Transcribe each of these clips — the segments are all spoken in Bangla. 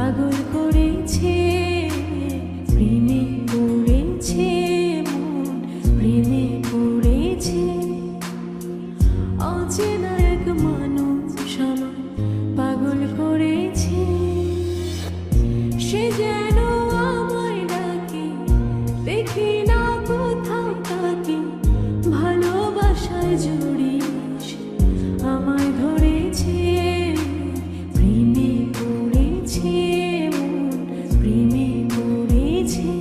পাগল করেছে, প্রেমে পড়েছে মন, প্রেমে পড়েছে। অচেনা এক মানুষ আমায় পাগল করেছে, সে যেন আমায় ডাকে, দেখি না কোথাও তাকে। ভালোবাসায় জড়িয়ে সে আমায় ধরেছে, প্রেমে পড়েছে মন, প্রেমে পড়েছে,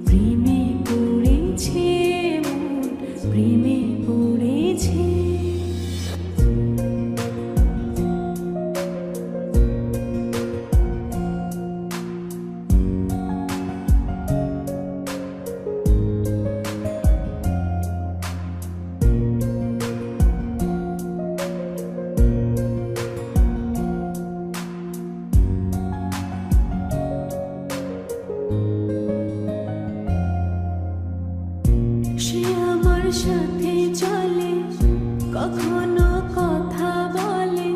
প্রেমে পড়েছে মন, প্রেমে পড়েছে। সে আমার সাথে চলে, কখনো কথা বলে,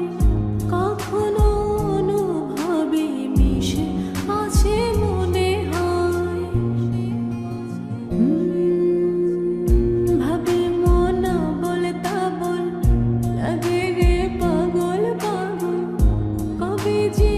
কখনো অনুভবে মিশে আছে মনে হয়। ভাবে মন বলতা বল, লাগে রে পাগল পাগল, কবে যে